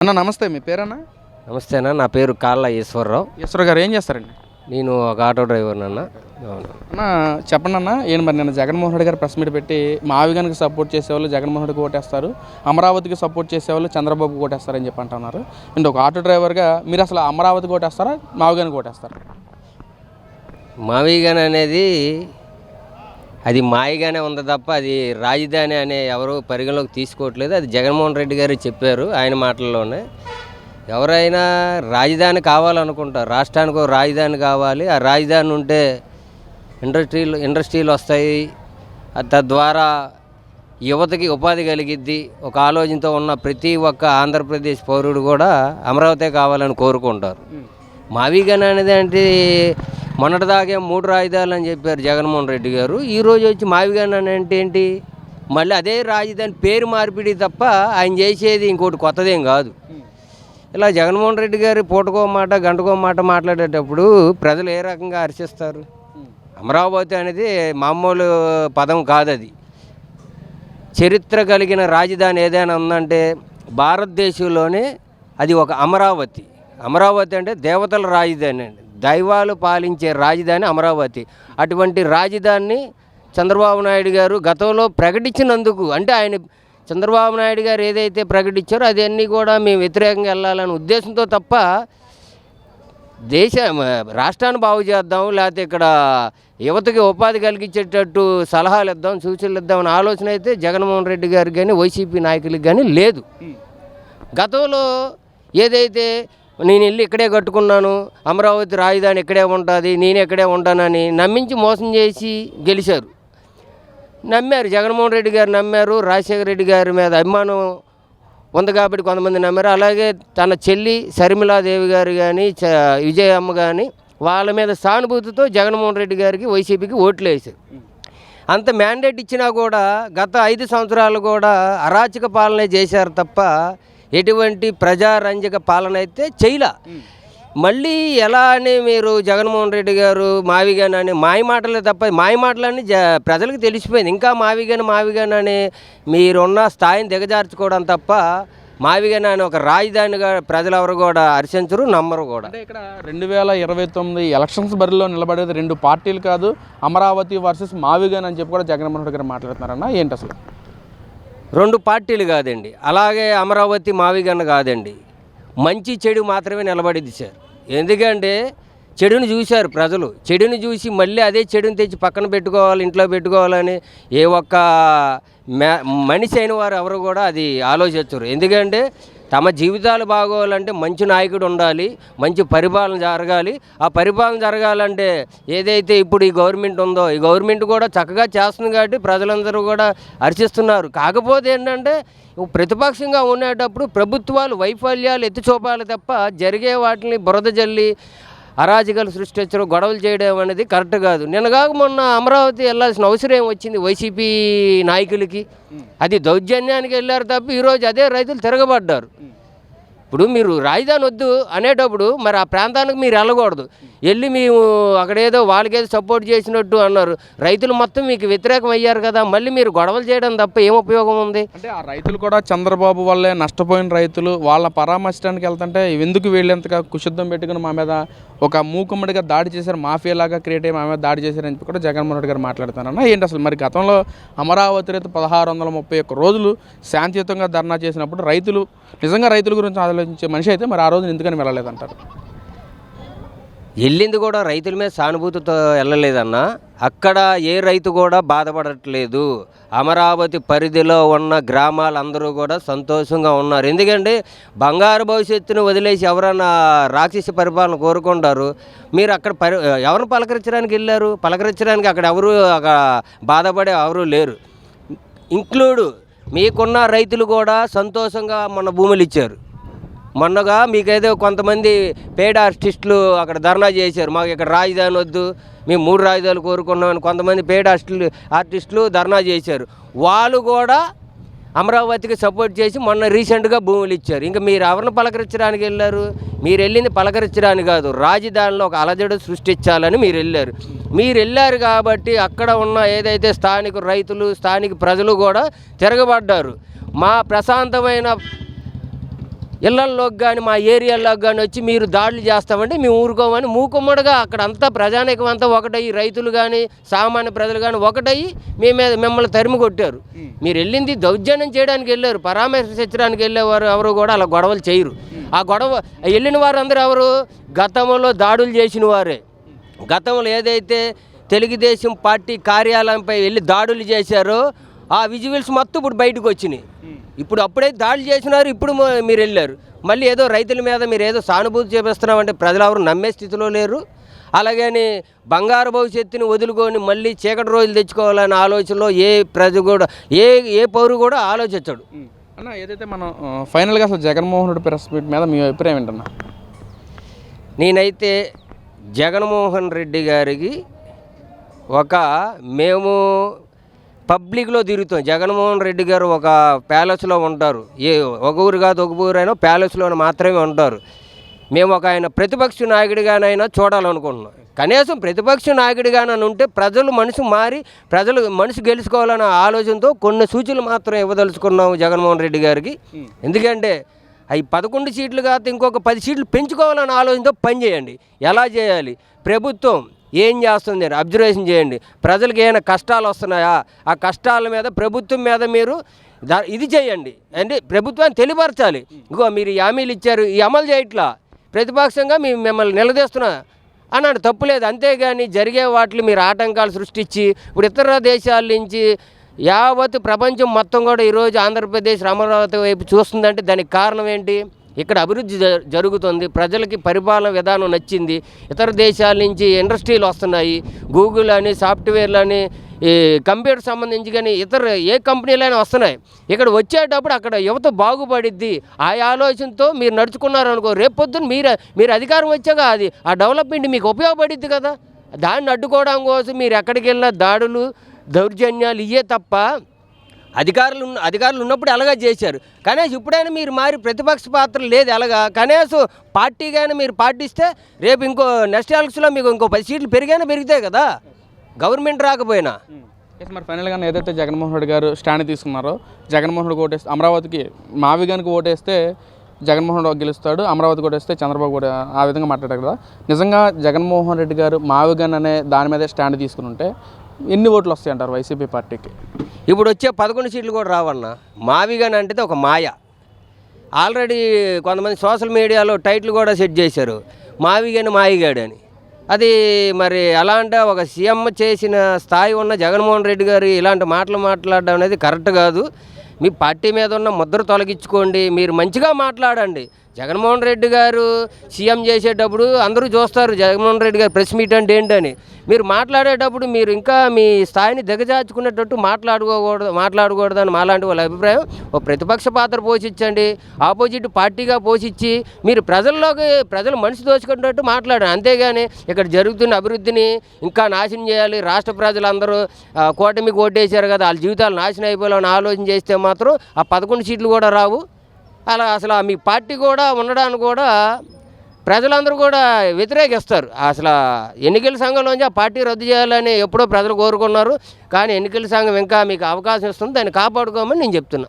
అన్న నమస్తే, మీ పేరన్నా? నమస్తే అన్న, నా పేరు కాళ్ళ ఈశ్వరరావు. ఈశ్వర్ గారు ఏం చేస్తారండి? నేను ఒక ఆటో డ్రైవర్ని అన్న. అవును అన్న చెప్పండి అన్న, ఏంటి మరి నేను జగన్మోహన్ రెడ్డి గారు ప్రెస్ మీట్ పెట్టి మావిగానికి సపోర్ట్ చేసేవాళ్ళు జగన్మోహన్ రెడ్డికి ఓటేస్తారు, అమరావతికి సపోర్ట్ చేసేవాళ్ళు చంద్రబాబుకి ఓటేస్తారని చెప్పి అంటున్నారు. అంటే ఒక ఆటో డ్రైవర్గా మీరు అసలు అమరావతికి ఓటేస్తారా, మావిగానికి ఓటేస్తారా? మావిగాని అనేది అది మాయగానే ఉంది తప్ప అది రాజధాని అనే ఎవరు పరిగణలోకి తీసుకోవట్లేదు. అది జగన్మోహన్ రెడ్డి గారు చెప్పారు ఆయన మాటల్లోనే. ఎవరైనా రాజధాని కావాలనుకుంటారు, రాష్ట్రానికి ఒక రాజధాని కావాలి, ఆ రాజధాని ఉంటే ఇండస్ట్రీలు వస్తాయి, తద్వారా యువతకి ఉపాధి కలిగిద్ది. ఒక ఆలోచనతో ఉన్న ప్రతి ఒక్క ఆంధ్రప్రదేశ్ పౌరుడు కూడా అమరావతి కావాలని కోరుకుంటారు. మావిగాని అనేది అంటే మొన్నటిదాకే 3 రాజధానులు అని చెప్పారు జగన్మోహన్ రెడ్డి గారు. ఈరోజు వచ్చి మావిగాని అంటే ఏంటి? మళ్ళీ అదే రాజధాని పేరు మార్పిడి తప్ప ఆయన చేసేది ఇంకోటి కొత్తదేం కాదు. ఇలా జగన్మోహన్ రెడ్డి గారు పూటకో మాట గంటకో మాట మాట్లాడేటప్పుడు ప్రజలు ఏ రకంగా హర్షిస్తారు? అమరావతి అనేది మామూలు పదం కాదు. అది చరిత్ర కలిగిన రాజధాని ఏదైనా ఉందంటే భారతదేశంలోనే అది ఒక అమరావతి. అమరావతి అంటే దేవతల రాజధాని అండి, దైవాలు పాలించే రాజధాని అమరావతి. అటువంటి రాజధానిని చంద్రబాబు నాయుడు గారు గతంలో ప్రకటించినందుకు, అంటే ఆయన చంద్రబాబు నాయుడు గారు ఏదైతే ప్రకటించారో అది అన్నీ కూడా మేము వ్యతిరేకంగా వెళ్ళాలనే ఉద్దేశంతో తప్ప రాష్ట్రాన్ని బాగు చేద్దాం, లేకపోతే ఇక్కడ యువతకి ఉపాధి కలిగించేటట్టు సలహాలు ఇద్దాం, సూచనలు ఇద్దామనే ఆలోచన అయితే జగన్మోహన్ రెడ్డి గారికి కానీ వైసీపీ నాయకులకి కానీ లేదు. గతంలో ఏదైతే నేను ఇల్లు ఇక్కడే కట్టుకున్నాను, అమరావతి రాజధాని ఇక్కడే ఉంటుంది, నేను ఇక్కడే ఉంటానని నమ్మించి మోసం చేసి గెలిచారు. నమ్మారు, జగన్మోహన్ రెడ్డి గారు నమ్మారు, రాజశేఖర రెడ్డి గారి మీద అభిమానం ఉంది కాబట్టి కొంతమంది నమ్మారు. అలాగే తన చెల్లి శర్మిలాదేవి గారు కానీ విజయమ్మ కానీ వాళ్ళ మీద సానుభూతితో జగన్మోహన్ రెడ్డి గారికి వైసీపీకి ఓట్లు వేశారు. అంత మ్యాండేట్ ఇచ్చినా కూడా గత 5 సంవత్సరాలు కూడా అరాచక పాలనే చేశారు తప్ప ఎటువంటి ప్రజారంజక పాలన అయితే చేయలే. మళ్ళీ ఎలా అని మీరు జగన్మోహన్ రెడ్డి గారు మావిగాని అని మాయ మాటలే తప్ప, మాయ మాటలన్నీ ప్రజలకు తెలిసిపోయింది. ఇంకా మావిగాని అని మీరున్న స్థాయిని దిగజార్చుకోవడం తప్ప మావిగాని అని ఒక రాజధానిగా ప్రజలు ఎవరు కూడా హర్షించరు, నమ్మరు కూడా. అంటే ఇక్కడ 2029 ఎలక్షన్స్ బరిలో నిలబడేది 2 పార్టీలు కాదు, అమరావతి వర్సెస్ మావిగాని అని చెప్పి కూడా జగన్మోహన్ రెడ్డి గారు మాట్లాడుతున్నారన్న, ఏంటి అసలు? 2 పార్టీలు కాదండి, అలాగే అమరావతి మావిగాని కాదండి, మంచి చెడు మాత్రమే నిలబడింది సార్. ఎందుకంటే చెడుని చూశారు ప్రజలు, చెడుని చూసి మళ్ళీ అదే చెడుని తెచ్చి పక్కన పెట్టుకోవాలి, ఇంట్లో పెట్టుకోవాలని ఏ ఒక్క మనిషి అయిన వారు ఎవరు కూడా అది ఆలోచించరు. ఎందుకంటే తమ జీవితాలు బాగోవాలంటే మంచి నాయకుడు ఉండాలి, మంచి పరిపాలన జరగాలి. ఆ పరిపాలన జరగాలంటే ఏదైతే ఇప్పుడు ఈ గవర్నమెంట్ ఉందో ఈ గవర్నమెంట్ కూడా చక్కగా చేస్తుంది కాబట్టి ప్రజలందరూ కూడా హర్షిస్తున్నారు. కాకపోతే ఏంటంటే ప్రతిపక్షంగా ఉండేటప్పుడు ప్రభుత్వాలు వైఫల్యాలు ఎత్తి చూపాలి తప్ప జరిగే వాటిని బురద జల్లి అరాజకాలు సృష్టించడం, గొడవలు చేయడం అనేది కరెక్ట్ కాదు. నిన్నగాక మొన్న అమరావతి వెళ్ళాల్సిన అవసరం వచ్చింది వైసీపీ నాయకులకి, అది దౌర్జన్యానికి వెళ్ళారు తప్ప ఈరోజు అదే రైతులు తిరగబడ్డారు. ఇప్పుడు మీరు రాజధాని వద్దు అనేటప్పుడు మరి ఆ ప్రాంతానికి మీరు వెళ్ళకూడదు, వెళ్ళి మేము అక్కడేదో వాళ్ళకేదో సపోర్ట్ చేసినట్టు అన్నారు. రైతులు మొత్తం మీకు వ్యతిరేకం అయ్యారు కదా, మళ్ళీ మీరు గొడవలు చేయడం తప్ప ఏం ఉపయోగం ఉంది? అంటే ఆ రైతులు కూడా చంద్రబాబు వల్లే నష్టపోయిన రైతులు, వాళ్ళ పరామర్శించడానికి వెళ్తుంటే ఎందుకు వీళ్ళెంతగా కుశుద్ధం పెట్టుకుని మా మీద ఒక మూకుమ్మడిగా దాడి చేశారు, మాఫియాలాగా క్రియేట్ అయ్యి మా మీద దాడి చేశారని చెప్పి కూడా జగన్మోహన్ రెడ్డి గారు మాట్లాడుతున్నారన్న, ఏంటి అసలు? మరి గతంలో అమరావతి రైతు 1631 రోజులు శాంతియుతంగా ధర్నా చేసినప్పుడు రైతులు నిజంగా రైతుల గురించి ఆలోచించే మనిషి అయితే మరి ఆ రోజున ఎందుకని వెళ్ళలేదంటారు? వెళ్ళింది కూడా రైతుల మీద సానుభూతితో వెళ్ళలేదన్న. అక్కడ ఏ రైతు కూడా బాధపడట్లేదు. అమరావతి పరిధిలో ఉన్న గ్రామాలందరూ కూడా సంతోషంగా ఉన్నారు. ఎందుకంటే బంగారు భవిష్యత్తును వదిలేసి ఎవరన్నా రాక్షస పరిపాలన కోరుకుంటారు. మీరు అక్కడ ఎవరిని పలకరించడానికి వెళ్ళారు? పలకరించడానికి అక్కడ ఎవరు బాధపడే ఎవరు లేరు. ఇంక్లూడ్ మీకున్న రైతులు కూడా సంతోషంగా మొన్న భూములు ఇచ్చారు. మొన్నగా మీకేదో కొంతమంది పేడ ఆర్టిస్టులు అక్కడ ధర్నా చేశారు, మాకు ఇక్కడ రాజధాని వద్దు, మేము 3 రాజధానులు కోరుకున్నామని కొంతమంది పేడ ఆర్టిస్టులు ధర్నా చేశారు. వాళ్ళు కూడా అమరావతికి సపోర్ట్ చేసి మొన్న రీసెంట్గా భూములు ఇచ్చారు. ఇంకా మీరు ఎవరిని పలకరించడానికి వెళ్ళారు? మీరు వెళ్ళింది పలకరించడానికి కాదు, రాజధానిలో ఒక అలజడి సృష్టించాలని మీరు వెళ్ళారు. మీరు వెళ్ళారు కాబట్టి అక్కడ ఉన్న ఏదైతే స్థానిక రైతులు, స్థానిక ప్రజలు కూడా తిరగబడ్డారు. మా ప్రశాంతమైన ఇళ్లల్లోకి కానీ మా ఏరియాల్లోకి కానీ వచ్చి మీరు దాడులు చేస్తామంటే మేము ఊరుకోమని మూకుమ్మడిగా అక్కడ అంతా ప్రజానీకం అంతా ఒకటయ్యి, రైతులు కానీ సామాన్య ప్రజలు కానీ ఒకటయ్యి మిమ్మల్ని తరిమి కొట్టారు. మీరు వెళ్ళింది దౌర్జన్యం చేయడానికి వెళ్ళారు, పరామర్శించడానికి వెళ్ళేవారు ఎవరు కూడా అలా గొడవలు చేయరు. ఆ గొడవ వెళ్ళిన వారందరూ ఎవరు? గతంలో దాడులు చేసిన వారే. గతంలో ఏదైతే తెలుగుదేశం పార్టీ కార్యాలయంపై వెళ్ళి దాడులు చేశారో ఆ విజువల్స్ మొత్తం ఇప్పుడు బయటకు వచ్చినాయి. ఇప్పుడు అప్పుడే దాడులు చేసినారు, ఇప్పుడు మీరు వెళ్ళారు. మళ్ళీ ఏదో రైతుల మీద మీరు ఏదో సానుభూతి చూపిస్తున్నామంటే ప్రజలు ఎవరు నమ్మే స్థితిలో లేరు. అలాగని బంగారు భవిష్యత్తుని వదులుకొని మళ్ళీ చీకటి రోజులు తెచ్చుకోవాలనే ఆలోచనలో ఏ ప్రజ కూడా ఏ పౌరు కూడా ఆలోచించడు. అన్న, ఏదైతే మనం ఫైనల్గా అసలు జగన్మోహన్ రెడ్డి ప్రెస్ మీట్ మీద మీ అభిప్రాయం ఏంటన్నా? నేనైతే జగన్మోహన్ రెడ్డి గారికి మేము పబ్లిక్లో తిరుగుతాం. జగన్మోహన్ రెడ్డి గారు ఒక ప్యాలెస్లో ఉంటారు. ఒక ఊరు కాదు, ఒక ఊరైనా ప్యాలెస్లో మాత్రమే ఉంటారు. మేము ఆయన ప్రతిపక్ష నాయకుడిగానైనా చూడాలనుకుంటున్నాం. కనీసం ప్రతిపక్ష నాయకుడిగానని ఉంటే ప్రజలు మనసు గెలుచుకోవాలన్న ఆలోచనతో కొన్ని సూచనలు మాత్రం ఇవ్వదలుచుకున్నాము జగన్మోహన్ రెడ్డి గారికి. ఎందుకంటే అవి 11 సీట్లు కాదు, ఇంకొక 10 సీట్లు పెంచుకోవాలన్న ఆలోచనతో పనిచేయండి. ఎలా చేయాలి, ప్రభుత్వం ఏం చేస్తుంది అని అబ్జర్వేషన్ చేయండి. ప్రజలకు ఏమైనా కష్టాలు వస్తున్నాయా, ఆ కష్టాల మీద ప్రభుత్వం మీద మీరు ఇది చేయండి. అంటే ప్రభుత్వాన్ని తెలియపరచాలి. ఇంకో మీరు హామీలు ఇచ్చారు, ఈ అమలు చేయట్లా, ప్రతిపక్షంగా మిమ్మల్ని నిలదీస్తున్నా అన్నాడు, తప్పులేదు. అంతేగాని జరిగే వాటిని మీరు ఆటంకాలు సృష్టించి ఇప్పుడు ఇతర దేశాల నుంచి యావత్ ప్రపంచం మొత్తం కూడా ఈరోజు ఆంధ్రప్రదేశ్ అమరావతి వైపు చూస్తుందంటే దానికి కారణం ఏంటి? ఇక్కడ అభివృద్ధి జరుగుతుంది, ప్రజలకి పరిపాలన విధానం నచ్చింది. ఇతర దేశాల నుంచి ఇండస్ట్రీలు వస్తున్నాయి, గూగుల్ అని, సాఫ్ట్వేర్లు అని, ఈ కంప్యూటర్ సంబంధించి కానీ ఇతర ఏ కంపెనీలైనా వస్తున్నాయి. ఇక్కడ వచ్చేటప్పుడు అక్కడ యువత బాగుపడిద్ది. ఆ ఆలోచనతో మీరు నడుచుకున్నారనుకో, రేపు పొద్దున్న మీరు అధికారం వచ్చాక అది ఆ డెవలప్మెంట్ మీకు ఉపయోగపడిద్ది కదా. దాన్ని అడ్డుకోవడం కోసం మీరు ఎక్కడికి వెళ్ళినా దాడులు, దౌర్జన్యాలు ఇవే తప్ప అధికారులు ఉన్నప్పుడు అలాగా చేశారు. కనీసం ఇప్పుడైనా మీరు మారి ప్రతిపక్ష పాత్ర లేదు. అలాగా కనీసం పార్టీగానే మీరు పాటిస్తే రేపు ఇంకో నెక్స్ట్ ఎలక్షన్లో మీకు ఇంకో 10 సీట్లు పెరిగితాయి కదా, గవర్నమెంట్ రాకపోయినా. మరి ఫైనల్గా ఏదైతే జగన్మోహన్ రెడ్డి గారు స్టాండ్ తీసుకున్నారో, జగన్మోహన్ రెడ్డి ఓటేస్తే అమరావతికి మావిగానికి ఓటేస్తే జగన్మోహన్ రెడ్డి గెలుస్తాడు, అమరావతి ఓటేస్తే చంద్రబాబు కూడా, ఆ విధంగా మాట్లాడారు కదా. నిజంగా జగన్మోహన్ రెడ్డి గారు మావిగాన్ అనే దాని మీదే స్టాండ్ తీసుకుని ఉంటే ఎన్ని ఓట్లు వస్తాయంటారు వైసీపీ పార్టీకి? ఇప్పుడు వచ్చే 11 సీట్లు కూడా రావన్నా. మావిగాన్ అంటే ఒక మాయ. ఆల్రెడీ కొంతమంది సోషల్ మీడియాలో టైటిల్ కూడా సెట్ చేశారు, మావిగాని మాయిగాడు అని. అది మరి అలా అంటే ఒక సీఎం చేసిన స్థాయి ఉన్న జగన్మోహన్ రెడ్డి గారు ఇలాంటి మాటలు మాట్లాడడం అనేది కరెక్ట్ కాదు. మీ పార్టీ మీద ఉన్న ముద్ర తొలగించుకోండి, మీరు మంచిగా మాట్లాడండి. జగన్మోహన్ రెడ్డి గారు సీఎం చేసేటప్పుడు అందరూ చూస్తారు జగన్మోహన్ రెడ్డి గారు ప్రెస్ మీట్ అంటే ఏంటని. మీరు మాట్లాడేటప్పుడు మీరు ఇంకా మీ స్థాయిని దిగజార్చుకునేటట్టు మాట్లాడకూడదని మాలాంటి వాళ్ళ అభిప్రాయం. ఒక ప్రతిపక్ష పాత్ర పోషించండి, ఆపోజిట్ పార్టీగా పోషించి మీరు ప్రజలు మనసు దోచుకునేటట్టు మాట్లాడండి. అంతేగాని ఇక్కడ జరుగుతున్న అభివృద్ధిని ఇంకా నాశనం చేయాలి, రాష్ట్ర ప్రజలందరూ కూటమికి ఓటేశారు కదా, వాళ్ళ జీవితాలు నాశనం అయిపోవాలని ఆలోచన చేస్తే మాత్రం ఆ 11 సీట్లు కూడా రావు. అలా అసలు మీ పార్టీ కూడా ఉండడానికి కూడా ప్రజలందరూ కూడా వ్యతిరేకిస్తారు. అసలు ఎన్నికల సంఘంలోంచి ఆ పార్టీ రద్దు చేయాలని ఎప్పుడో ప్రజలు కోరుకున్నారు. కానీ ఎన్నికల సంఘం ఇంకా మీకు అవకాశం ఇస్తుంది, దాన్ని కాపాడుకోమని నేను చెప్తున్నా.